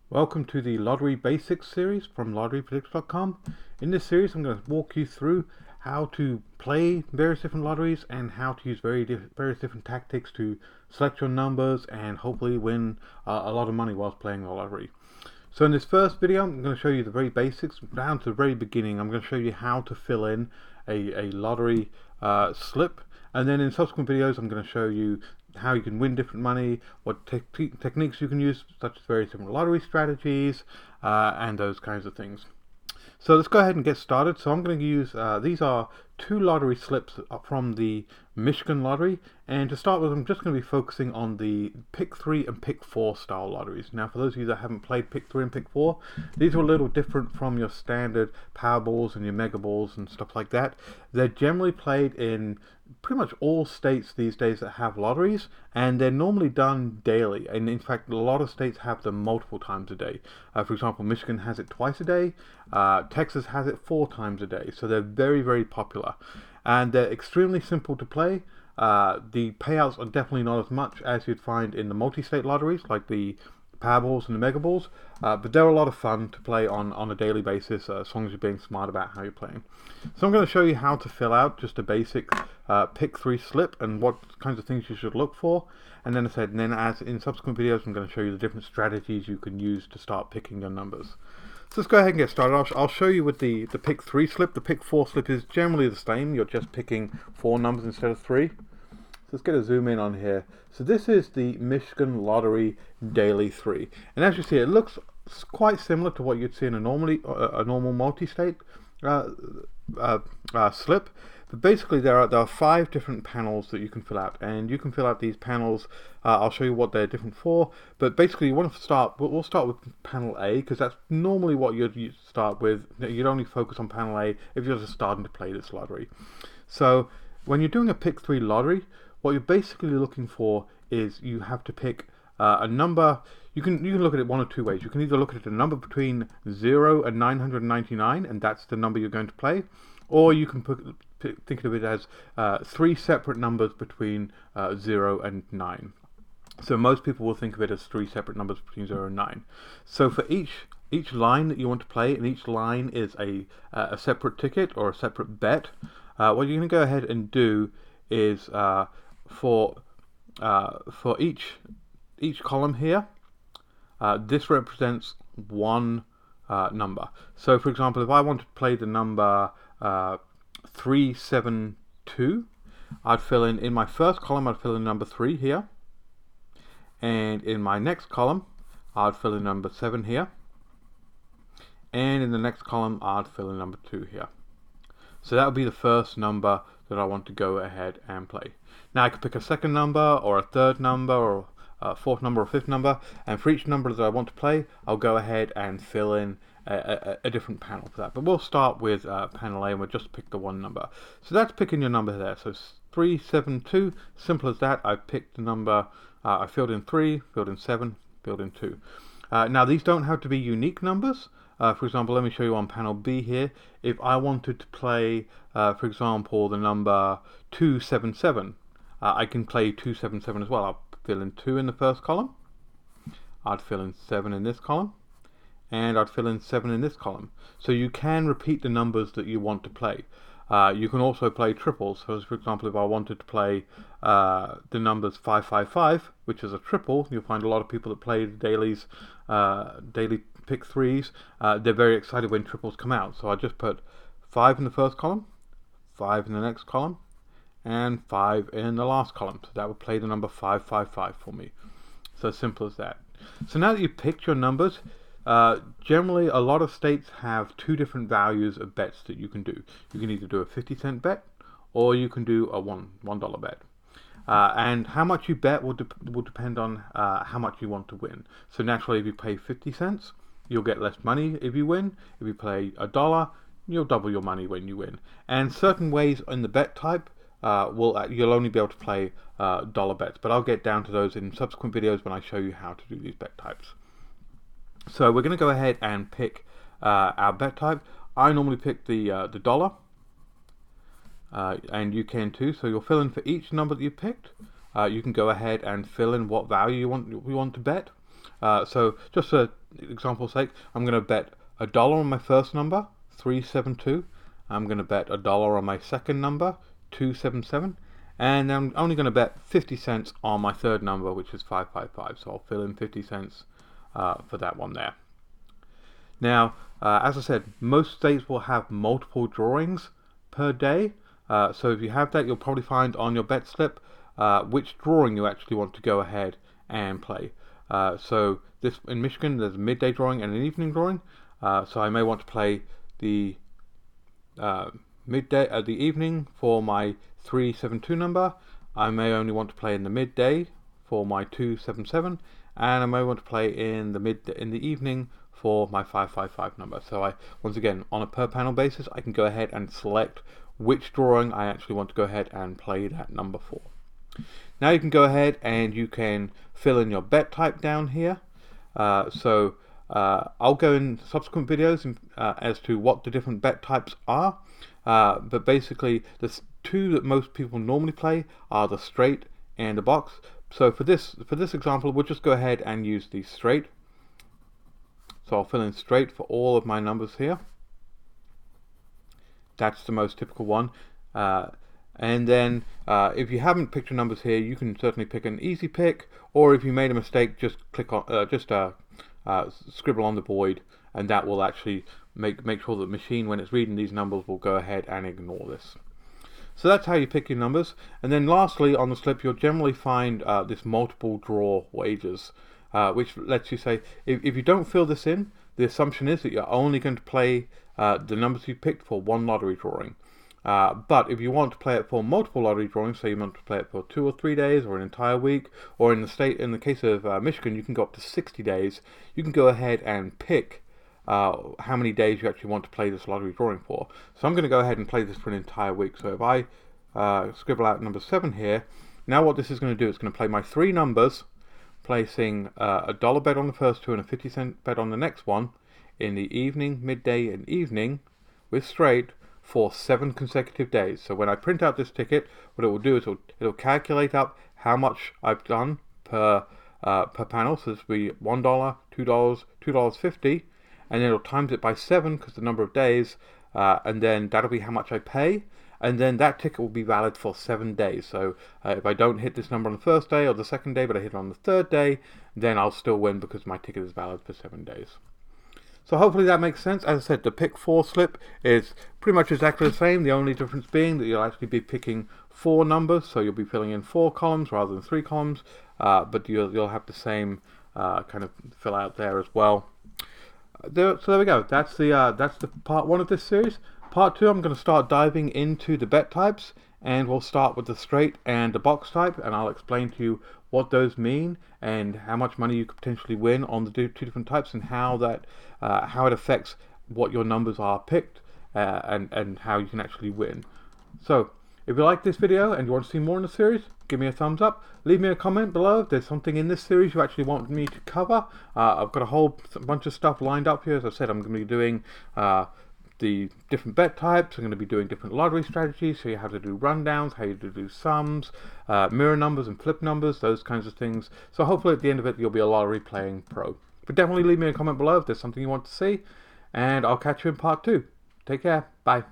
Welcome to the Lottery Basics series from LotteryPredictor.com. In this series I'm going to walk you through how to play various different lotteries and how to use various different tactics to select your numbers and hopefully win a lot of money whilst playing the lottery. So in this first video I'm going to show you the very basics down to the very beginning. I'm going to show you how to fill in a lottery slip, and then in subsequent videos I'm going to show you how you can win different money, what techniques you can use, such as various different lottery strategies, and those kinds of things. So let's go ahead and get started. So I'm going to use, these are two lottery slips from the Michigan lottery, and to start with I'm just going to be focusing on the pick 3 and pick 4 style lotteries. Now for those of you that haven't played pick 3 and pick 4, these are a little different from your standard Powerballs and your Mega Balls and stuff like that. They're generally played in pretty much all states these days that have lotteries, and they're normally done daily, and in fact a lot of states have them multiple times a day. For example, Michigan has it twice a day, Texas has it 4 times a day, so they're very popular, and they're extremely simple to play. The payouts are definitely not as much as you'd find in the multi-state lotteries like the Powerballs and the Mega Balls, but they're a lot of fun to play on a daily basis, as long as you're being smart about how you're playing. So I'm going to show you how to fill out just a basic pick 3 slip and what kinds of things you should look for, and then as in subsequent videos I'm going to show you the different strategies you can use to start picking your numbers. So let's go ahead and get started. I'll show you with the pick 3 slip. The pick 4 slip is generally the same. You're just picking 4 numbers instead of 3. So let's get a zoom in on here. So this is the Michigan Lottery Daily 3. And as you see, it looks quite similar to what you'd see in a normal multi-state slip. But basically there are 5 different panels that you can fill out, and you can fill out these panels. I'll show you what they're different for, but basically you want to start, we'll start with panel A, because that's normally what you'd start with. You'd only focus on panel A if you're just starting to play this lottery. So when you're doing a pick 3 lottery, what you're basically looking for is you have to pick a number. You can look at it one of 2 ways. You can either look at a number between 0 and 999, and that's the number you're going to play, or you can think of it as 3 separate numbers between 0 and 9. So most people will think of it as 3 separate numbers between 0 and 9. So for each line that you want to play, and each line is a separate ticket or a separate bet, what you're going to go ahead and do is for each column here, this represents one number. So for example, if I want to play the number 372, I'd fill in my first column, I'd fill in number 3 here, and in my next column I'd fill in number 7 here, and in the next column I'd fill in number 2 here. So that would be the first number that I want to go ahead and play. Now I could pick a second number or a third number or a fourth number or fifth number, and for each number that I want to play I'll go ahead and fill in a different panel for that. But we'll start with panel A, and we'll just pick the one number. So that's picking your number there. So 372, simple as that. I picked the number, I filled in 3, filled in 7, filled in 2. Now these don't have to be unique numbers. For example, let me show you on panel B here. If I wanted to play, for example, the number 277, I can play 277 as well. I'll fill in 2 in the first column, I'd fill in 7 in this column, and I'd fill in 7 in this column. So you can repeat the numbers that you want to play. You can also play triples. So for example, if I wanted to play the numbers 555, which is a triple, you'll find a lot of people that play the daily pick 3s, they're very excited when triples come out. So I just put 5 in the first column, 5 in the next column, and 5 in the last column. So that would play the number 555 for me. So simple as that. So now that you've picked your numbers, generally a lot of states have 2 different values of bets that you can do. You can either do a 50-cent bet, or you can do a $1 bet. And how much you bet will depend on how much you want to win. So naturally, if you pay 50 cents, you'll get less money if you win. If you play $1, you'll double your money when you win. And certain ways in the bet type, you'll only be able to play dollar bets. But I'll get down to those in subsequent videos when I show you how to do these bet types. So we're going to go ahead and pick our bet type. I normally pick the dollar, and you can too. So you'll fill in for each number that you picked. You can go ahead and fill in what value you want to bet. So just for example's sake, I'm going to bet $1 on my first number, 372. I'm going to bet $1 on my second number, 277. And I'm only going to bet 50 cents on my third number, which is 555. So I'll fill in 50 cents for that one there. Now, as I said, most states will have multiple drawings per day. So if you have that, you'll probably find on your bet slip which drawing you actually want to go ahead and play. So this in Michigan, there's a midday drawing and an evening drawing. So I may want to play the midday, the evening for my 372 number. I may only want to play in the midday for my 277, and I may want to play in the evening for my 555 number. So once again, on a per panel basis, I can go ahead and select which drawing I actually want to go ahead and play that number for. Now you can go ahead and you can fill in your bet type down here. I'll go in subsequent videos as to what the different bet types are. But basically, the two that most people normally play are the straight and the box. So for this example, we'll just go ahead and use the straight. So I'll fill in straight for all of my numbers here. That's the most typical one. And then if you haven't picked your numbers here, you can certainly pick an easy pick, or if you made a mistake, just click on scribble on the void, and that will actually make sure that the machine, when it's reading these numbers, will go ahead and ignore this. So that's how you pick your numbers. And then lastly, on the slip, you'll generally find this multiple draw wagers, which lets you say, if you don't fill this in, the assumption is that you're only going to play the numbers you picked for one lottery drawing. But if you want to play it for multiple lottery drawings, so you want to play it for 2 or 3 days or an entire week, or in the case of Michigan, you can go up to 60 days, you can go ahead and pick how many days you actually want to play this lottery drawing for. So I'm going to go ahead and play this for an entire week. So if I scribble out number 7 here, now what this is going to do is going to play my 3 numbers, placing a $1 bet on the first 2 and a 50-cent bet on the next one in the evening, midday, and evening with straight for 7 consecutive days. So when I print out this ticket, what it will do is it'll calculate up how much I've done per panel. So this will be $1, $2, $2.50, and then it'll times it by 7 because the number of days, and then that'll be how much I pay. And then that ticket will be valid for 7 days. So if I don't hit this number on the first day or the second day, but I hit it on the third day, then I'll still win because my ticket is valid for 7 days. So hopefully that makes sense. As I said, the pick 4 slip is pretty much exactly the same. The only difference being that you'll actually be picking 4 numbers, so you'll be filling in 4 columns rather than 3 columns. But you'll have the same kind of fill out there as well. So there we go. That's the part 1 of this series. Part 2, I'm going to start diving into the bet types, and we'll start with the straight and the box type, and I'll explain to you what those mean and how much money you could potentially win on the 2 different types, and how it affects what your numbers are picked, and how you can actually win. So if you like this video and you want to see more in the series, give me a thumbs up. Leave me a comment below if there's something in this series you actually want me to cover. I've got a whole bunch of stuff lined up here. As I said, I'm going to be doing the different bet types. I'm going to be doing different lottery strategies, so you have to do rundowns, how you do sums, mirror numbers and flip numbers, those kinds of things. So hopefully at the end of it, you'll be a lottery playing pro. But definitely leave me a comment below if there's something you want to see, and I'll catch you in part 2. Take care. Bye.